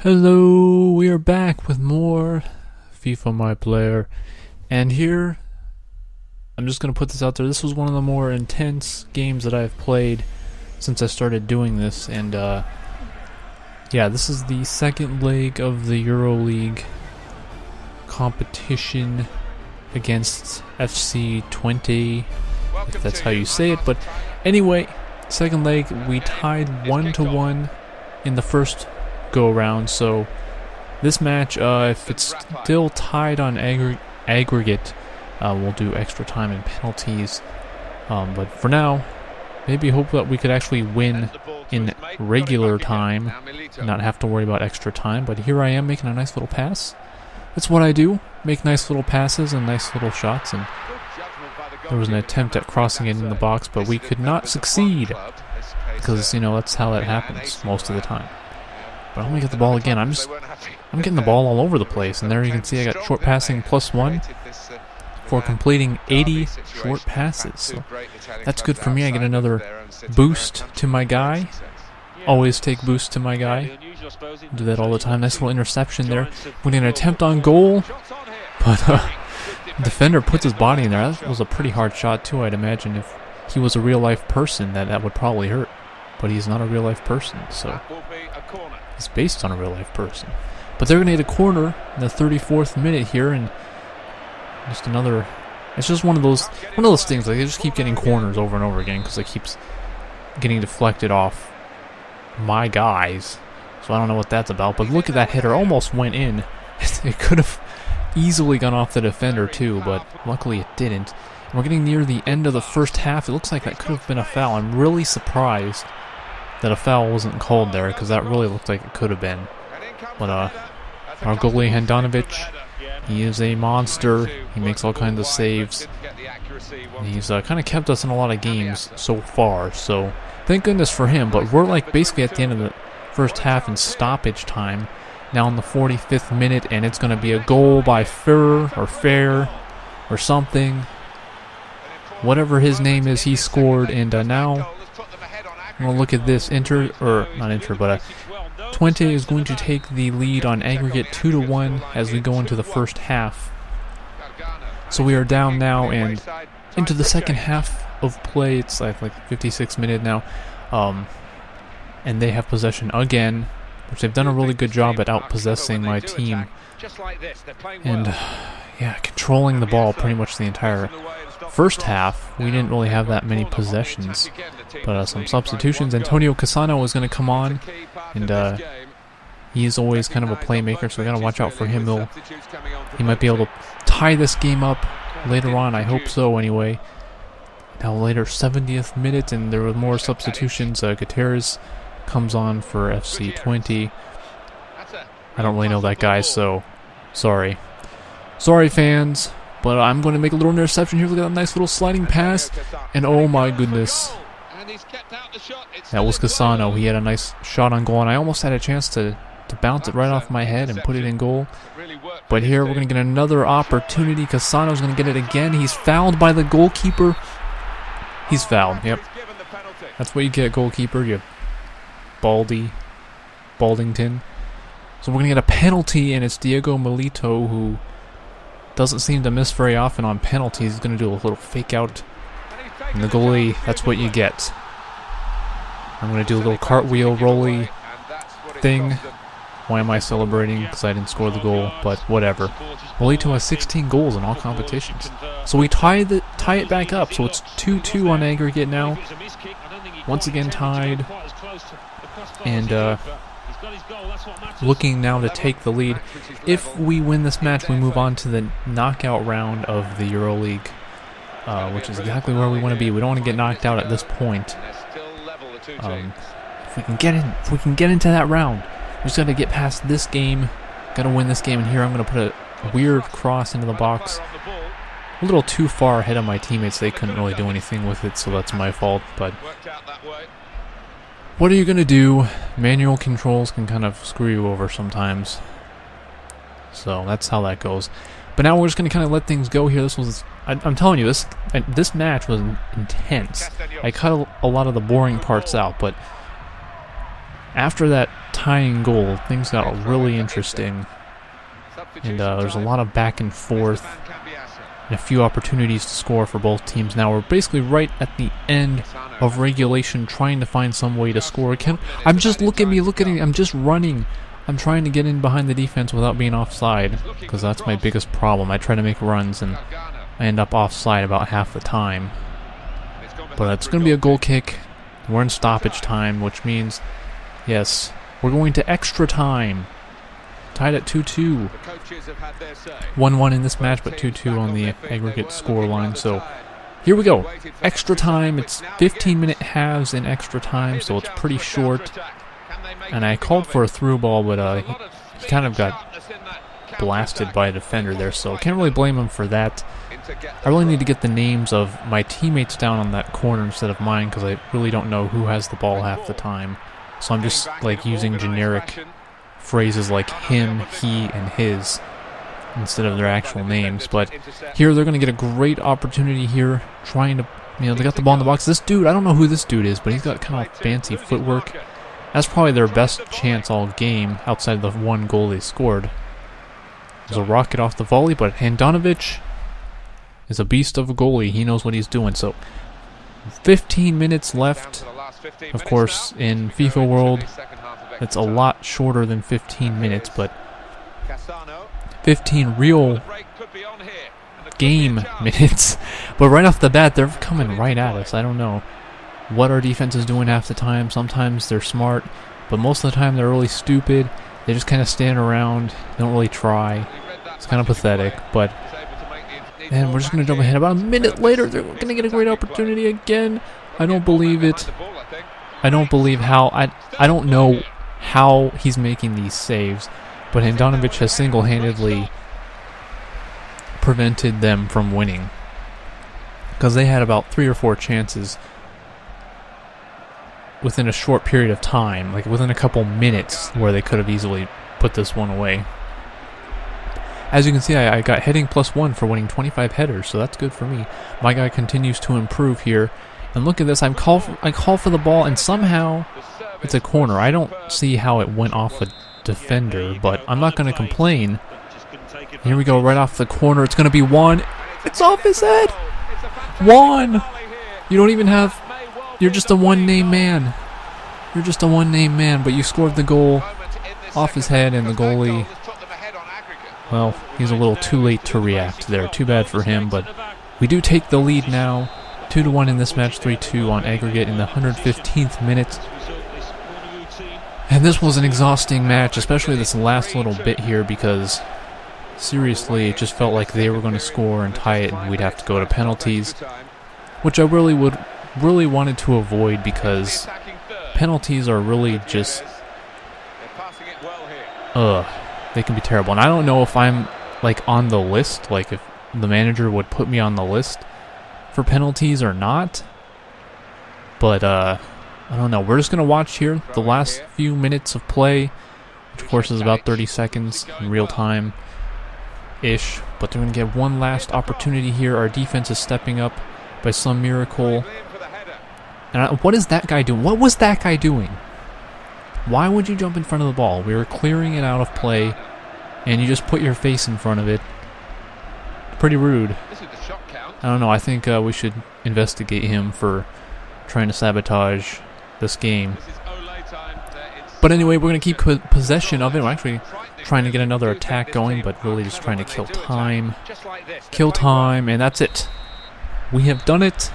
Hello, we are back with more FIFA My Player, and here, I'm just going to put this out there, this was one of the more intense games that I've played since I started doing this, and yeah, this is the second leg of the EuroLeague competition against FC 20, if that's how you say it, but anyway, second leg, we tied 1-1 in the first go around, so this match, if it's still tied on aggregate, we'll do extra time and penalties, but for now, maybe hope that we could actually win in regular time and not have to worry about extra time. But here I am making a nice little pass. That's what I do, make nice little passes and nice little shots, and there was an attempt at crossing it in the box, but we could not succeed because, you know, that's how that happens most of the time. But I'm gonna get the ball again. I'm getting the ball all over the place, and there you can see I got short passing +1 for completing 80 short passes. So that's good for me. I get another boost to my guy. Always take boost to my guy. Do that all the time. Nice little interception there. We need an attempt on goal, but defender puts his body in there. That was a pretty hard shot too. I'd imagine if he was a real life person, that would probably hurt. But he's not a real life person, so he's based on a real life person. But they're going to get a corner in the 34th minute here, and just another. It's just one of those things. Like, they just keep getting corners over and over again because it keeps getting deflected off my guys. So I don't know what that's about. But look at that header, almost went in. It could have easily gone off the defender too, but luckily it didn't. And we're getting near the end of the first half. It looks like that could have been a foul. I'm really surprised that a foul wasn't called there, because that really looked like it could have been. But our goalie Handanovic, he is a monster. He makes all kinds of saves. And he's kind of kept us in a lot of games so far, so thank goodness for him. But we're like basically at the end of the first half in stoppage time, now in the 45th minute, and it's going to be a goal by Fair or something. Whatever his name is, he scored, and now we'll look at this. Twente is going to take the lead on aggregate 2-1 as we go into the first half. So we are down now and into the second half of play. It's like 56 minutes now, and they have possession again, which they've done a really good job at outpossessing my team. And yeah, controlling the ball pretty much the entire first half. We didn't really have that many possessions, but some substitutions. Antonio Cassano is going to come on, and he is always kind of a playmaker, so we got to watch out for him. He might be able to tie this game up later on. I hope so anyway. Now later, 70th minute, and there were more substitutions. Gutierrez comes on for FC 20. I don't really know that guy, so sorry. Sorry, fans. But I'm going to make a little interception here. Look at that nice little sliding pass. And oh my goodness. That was Cassano. He had a nice shot on goal, and I almost had a chance to bounce it right off my head and put it in goal. But here we're going to get another opportunity. Cassano's going to get it again. He's fouled by the goalkeeper. He's fouled, yep. That's what you get, goalkeeper. You Baldington. So we're going to get a penalty, and it's Diego Milito, who doesn't seem to miss very often on penalties. He's going to do a little fake out. And the goalie, that's what you get. I'm going to do a little cartwheel rolly thing. Why am I celebrating? Because I didn't score the goal, but whatever. Milito has 16 goals in all competitions. So we tie it back up. So it's 2-2 on aggregate now. Once again tied. And looking now to take the lead. If we win this match, we move on to the knockout round of the EuroLeague, which is exactly where we want to be. We don't want to get knocked out at this point. If we can get into that round, we just got to get past this game. Got to win this game. And here I'm going to put a weird cross into the box, a little too far ahead of my teammates. They couldn't really do anything with it, so that's my fault. But what are you going to do? Manual controls can kind of screw you over sometimes. So that's how that goes. But now we're just going to kind of let things go here. I'm telling you, this match was intense. I cut a lot of the boring parts out, but after that tying goal, things got really interesting. And there's a lot of back and forth and a few opportunities to score for both teams. Now we're basically right at the end of regulation, trying to find some way to score. I'm just, look at me, I'm just running. I'm trying to get in behind the defense without being offside, because that's my biggest problem. I try to make runs and I end up offside about half the time. But it's going to be a goal kick. We're in stoppage time, which means, yes, we're going to extra time. Tied at 2-2. 1-1 in this match, but 2-2 on the aggregate score line. So here we go. Extra time. It's 15-minute halves in extra time, so it's pretty short. And I called for a through ball, but he kind of got blasted by a defender there, so can't really blame him for that. I really need to get the names of my teammates down on that corner instead of mine, because I really don't know who has the ball half the time. So I'm just like using generic phrases like him, he, and his instead of their actual names. But here they're going to get a great opportunity here, trying to, they got the ball in the box. This dude, I don't know who this dude is, but he's got kind of fancy footwork. That's probably their best chance all game outside the one goal they scored. There's a rocket off the volley, but Handanovic is a beast of a goalie. He knows what he's doing. So 15 minutes left. Of course, in FIFA World, it's a lot shorter than 15 minutes, but 15 real game minutes. But right off the bat, they're coming right at us. I don't know what our defense is doing half the time. Sometimes they're smart, but most of the time they're really stupid. They just kind of stand around, don't really try. It's kind of pathetic, but... And we're just going to jump ahead. About a minute later, they're going to get a great opportunity again. I don't believe it. I don't believe how... I don't know how he's making these saves, but Handanovic has single-handedly prevented them from winning. Because they had about 3 or 4 chances within a short period of time, like within a couple minutes, where they could have easily put this one away. As you can see, I got heading +1 for winning 25 headers, so that's good for me. My guy continues to improve here. And look at this, I call for the ball, and somehow it's a corner. I don't see how it went off a defender, but I'm not going to complain. Here we go, right off the corner. It's going to be Juan. It's off his head! Juan! You don't even have... You're just a one-name man. You're just a one-name man, but you scored the goal off his head, and the goalie... Well, he's a little too late to react there. Too bad for him, but we do take the lead now. 2-1 in this match, 3-2 on aggregate in the 115th minute. And this was an exhausting match, especially this last little bit here, because seriously, it just felt like they were going to score and tie it, and we'd have to go to penalties, which I really wanted to avoid, because penalties are really just they can be terrible. And I don't know if I'm like on the list, like if the manager would put me on the list for penalties or not. But I don't know. We're just going to watch here the last few minutes of play, which of course is about 30 seconds in real time-ish. But they're going to get one last opportunity here. Our defense is stepping up by some miracle. And what is that guy doing? What was that guy doing? Why would you jump in front of the ball? We were clearing it out of play, and you just put your face in front of it. Pretty rude. I don't know. I think we should investigate him for trying to sabotage this game. But anyway, we're going to keep possession of it. We're actually trying to get another attack going, but really just trying to kill time. Kill time, and that's it. We have done it.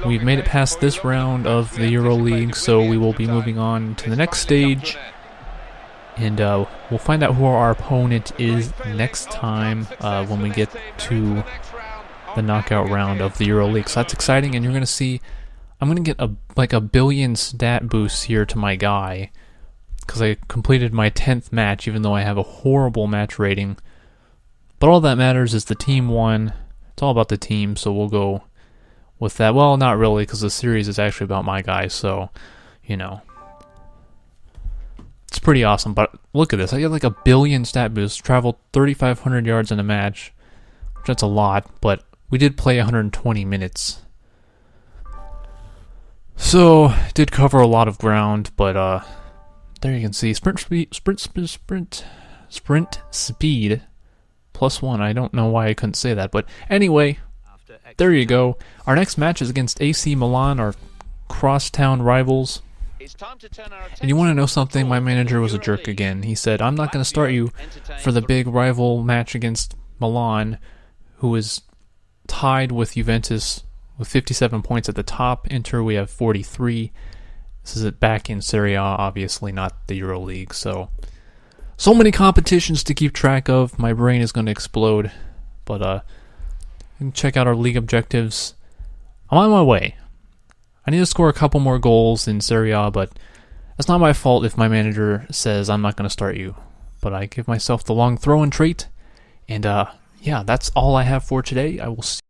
We've made it past this round of the EuroLeague, so we will be moving on to the next stage. And we'll find out who our opponent is next time when we get to the knockout round of the EuroLeague. So that's exciting, and you're going to see... I'm going to get a billion stat boosts here to my guy, because I completed my 10th match, even though I have a horrible match rating. But all that matters is the team won. It's all about the team, so we'll go with that. Well, not really, because the series is actually about my guy, so, you know. It's pretty awesome, but look at this. I get like a billion stat boosts, traveled 3,500 yards in a match, which that's a lot, but we did play 120 minutes. So, did cover a lot of ground, but There you can see sprint speed, sprint speed +1. I don't know why I couldn't say that, but anyway, there you go. Our next match is against AC Milan, our crosstown rivals. And you want to know something? My manager was a jerk again. He said, I'm not going to start you for the big rival match against Milan, who is tied with Juventus with 57 points at the top. Inter, we have 43. This is back in Serie A, obviously, not the EuroLeague. So many competitions to keep track of. My brain is going to explode. But you can check out our league objectives. I'm on my way. I need to score a couple more goals in Serie A, but that's not my fault if my manager says I'm not going to start you. But I give myself the long throw-in trait. And yeah, that's all I have for today. I will see